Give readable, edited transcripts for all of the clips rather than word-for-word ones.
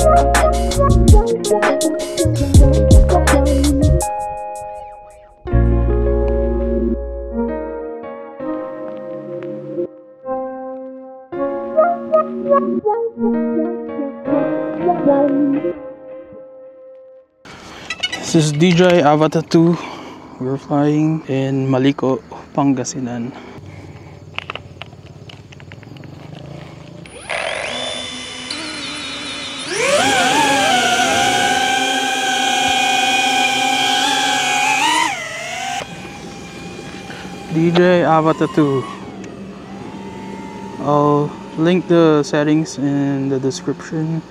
This is DJI Avata 2. We're flying in Malico, Pangasinan. DJI Avata 2. I'll link the settings in the description.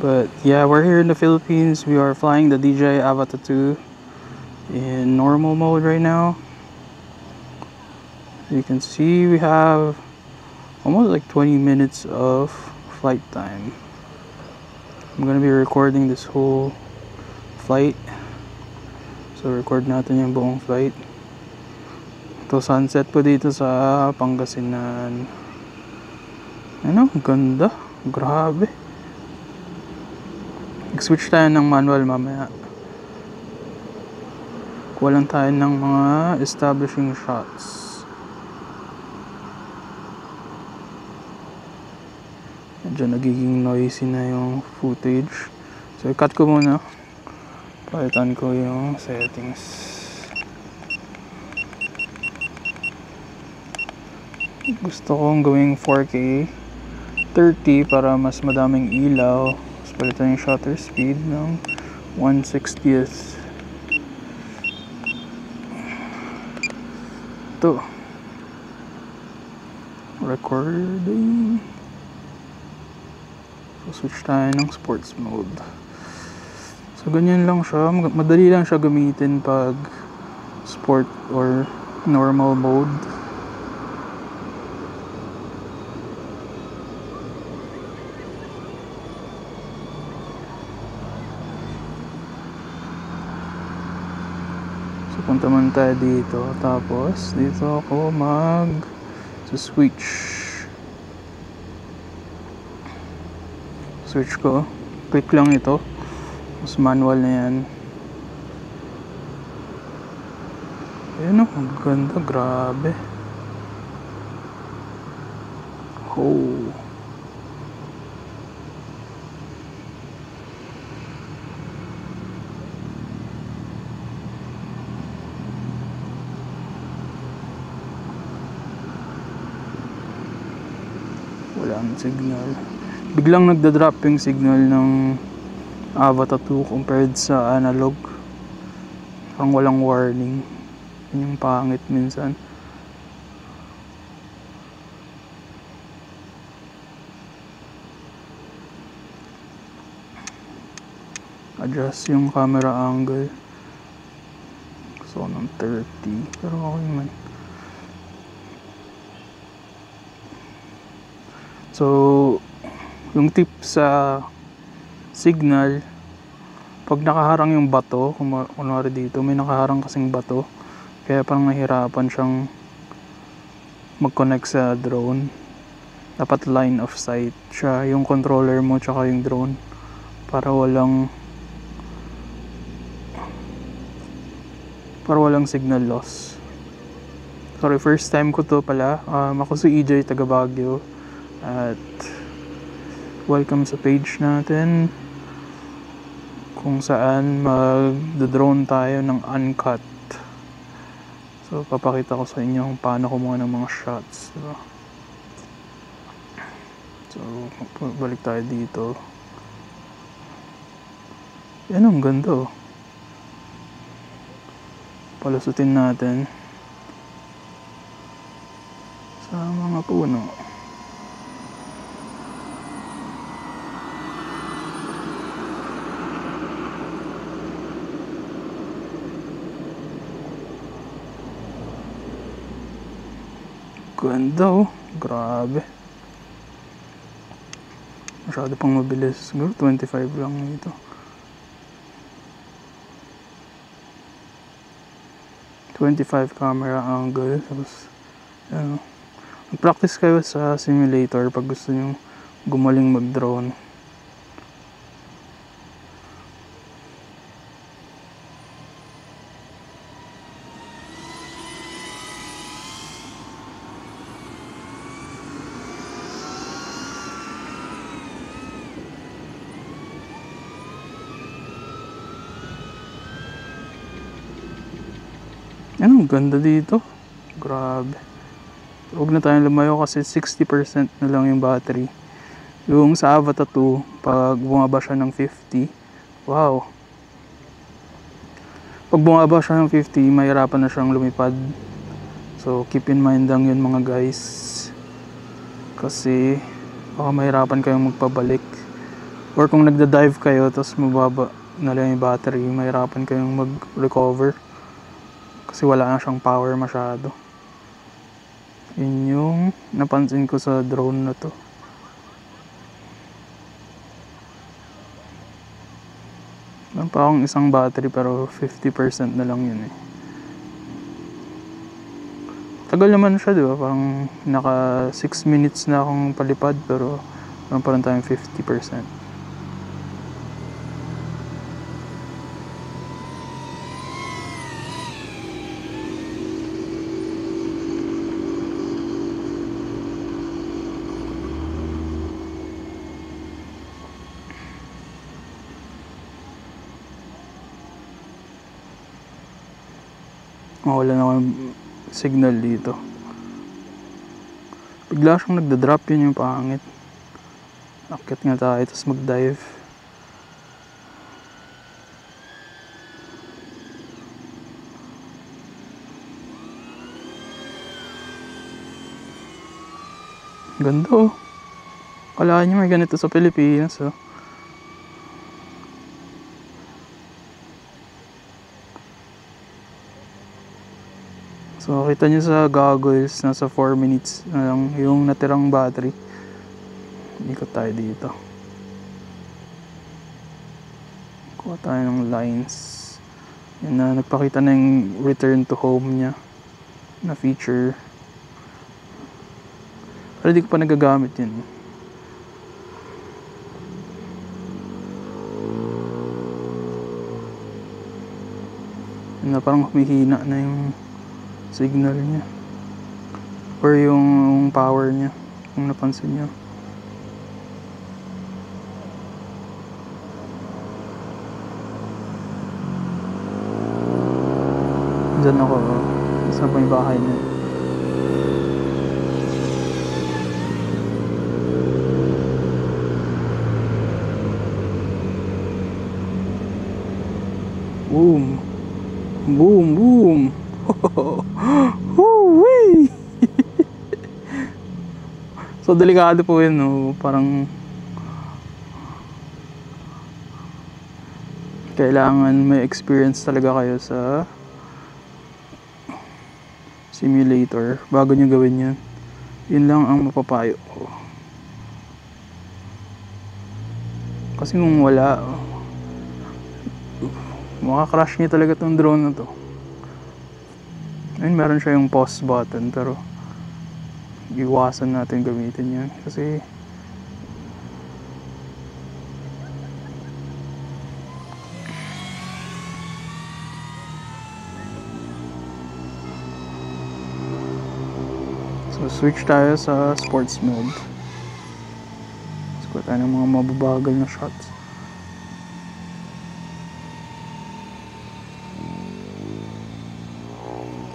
But yeah, we're here in the Philippines. We are flying the DJI Avata 2 in normal mode right now. You can see we have almost like 20 minutes of flight time. I'm gonna be recording this whole flight. So record natin yung buong flight. Ito sunset po dito sa Pangasinan. Ano, ganda. Grabe. Switch tayo ng manual mamaya. Kuha lang tayo ng mga establishing shots. Medyo nagiging noisy na yung footage. So i-cut ko muna. Palitan ko yung settings. Gusto kong gawing 4K 30 para mas madaming ilaw. Palitan yung shutter speed ng 1/60th. Ito. Recording. So, switch tayo ng sports mode. So, ganyan lang siya. Madali lang siya gamitin pag sport or normal mode. Punta man tayo dito, tapos dito ako switch ko, click lang ito, mas manual na yan. Ayan o, ang ganda, grabe. Oh, walang signal. Biglang nagda-drop yung signal ng Avata 2 compared sa analog. Parang walang warning. Yun yung pangit minsan. Adjust yung camera angle. Gusto ko ng 30, pero okay man. So, yung tip sa signal, pag nakaharang yung bato, kunwari dito, may nakaharang kasing bato, kaya parang nahirapan siyang mag-connect sa drone. Dapat line of sight siya, yung controller mo tsaka yung drone, para walang signal loss. Sorry, first time ko to pala. Ako si EJ, taga Baguio. At welcome sa page natin kung saan mag-drone tayo ng uncut. So papakita ko sa inyo kung paano kumuha ng mga shots, diba? So balik tayo dito. Yan, ang ganda oh. Palusutin natin sa mga puno. Ganda oh, grabe. Masyado pang mabilis. Siguro 25 lang ito. 25 camera angle. Tapos, ano, mag-practice kayo sa simulator pag gusto nyo gumaling mag-drone. Ano, ganda dito. Grabe. Huwag na tayong lumayo kasi 60% na lang yung battery. Yung sa Avata 2, pag bumaba siya ng 50, wow. Pag bumaba siya ng 50, mahirapan na siyang lumipad. So, keep in mind lang yun mga guys. Kasi, baka mahirapan kayong magpabalik. Or kung nagda-dive kayo, tapos mababa na lang yung battery, mahirapan kayong mag-recover. Kasi wala na siyang power masyado. Yun yung napansin ko sa drone na to. Meron pa akong isang battery pero 50% na lang yun eh. Tagal naman siya, di ba? Parang naka 6 minutes na akong palipad pero meron pa rin tayong 50%. Wala na akong signal dito. Bigla siyang nagda-drop, yun yung pangit. Akit nga tayo, tapos mag-dive. Ganda oh. Kala nyo may ganito sa Pilipinas oh. So, kita nyo sa goggles, nasa 4 minutes na lang yung natirang battery. Ikot tayo dito. Kuha tayo ng lines. Yan na, nagpakita na yung return to home niya na feature. Pero di ko pa nagagamit yun. Yan na, parang humihina na yung signal niya or yung power niya kung napansin niyo. Diyan ako, isa pa yung bahay niya. Boom boom boom. Woo-wee! So delikado po yun, no? Parang kailangan may experience talaga kayo sa simulator bago nyo gawin yun. Yun lang ang mapapayo ko. Kasi kung wala, makakrush nyo talaga tong drone na to. Ayun, meron siya yung pause button pero iwasan natin gamitin yan kasi so switch tayo sa sports mode. Kuha tayo ng mga mababagal na shots.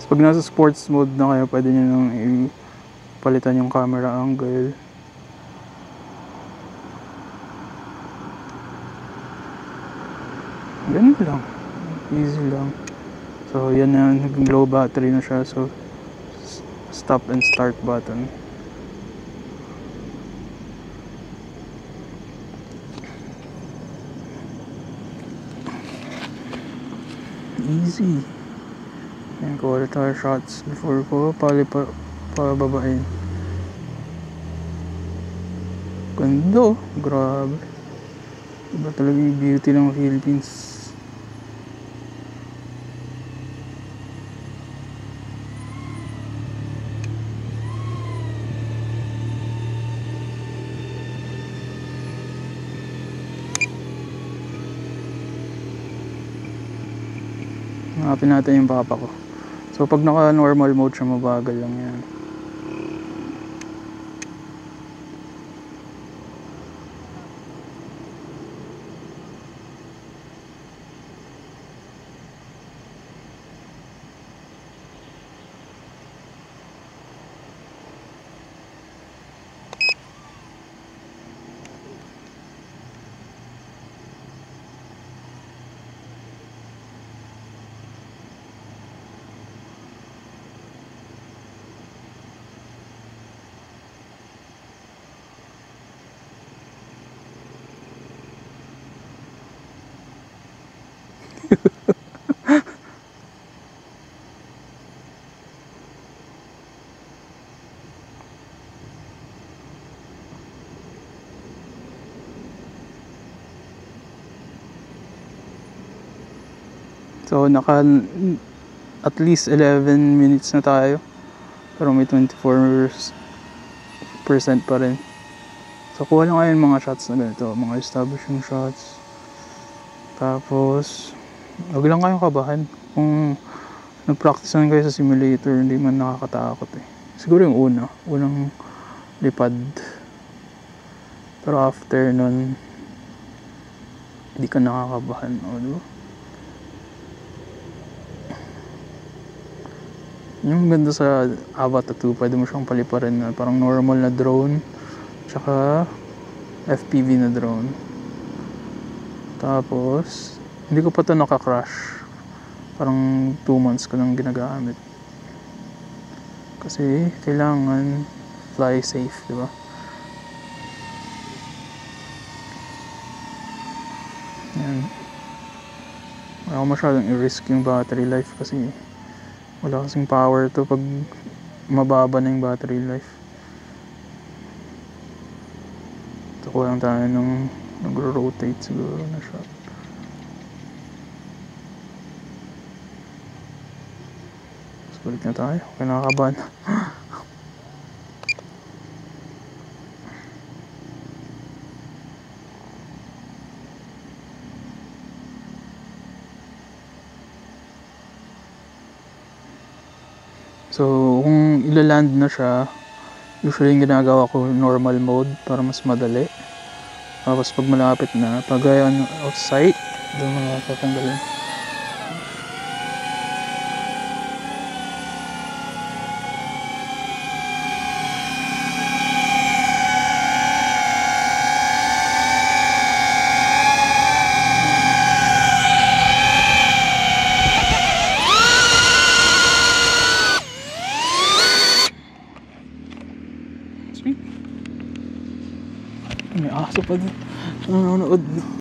Pag nasa sports mode na kayo, pwede nyo nang palitan yung camera angle. Ganun lang. Easy lang. So, yan na. Naging low battery na siya. So, stop and start button. Easy. Ayan, kuha tayo shots before ko pababain. Ganda, grabe. Iba talaga yung beauty ng Philippines. Hanapin natin yung papa ko. So pag naka normal mode siya, mabagal lang yan. So at least 11 minutes na tayo. Pero may 24% pa rin. So kuha lang kayo mga shots na ganito, mga establishing shots. Tapos wag lang kayong kabahan. Kung nag-practice naman kayo sa simulator, hindi man nakakatakot eh. Siguro yung unang lipad. Pero after nun, hindi ka nakakabahan. O, diba? Yung ganda sa Avatar 2, pwede mo siyang paliparin na parang normal na drone, tsaka FPV na drone. Tapos, hindi ko pa ito naka-crash. Parang 2 months ko lang ginagamit. Kasi, kailangan fly safe, diba? Yan. Wala ko masyadong i-risk yung battery life kasi wala kasing power to pag mababa na yung battery life. Ito ko lang tayo nung nagro-rotate siguro na siya. So, balik na tayo. Okay, nakakabahan. So, kung ilaland na siya, usually yung ginagawa ko normal mode para mas madali. Tapos pag malapit na, pag outside, doon mga tatanggalin. May aso pa din. Nanonood.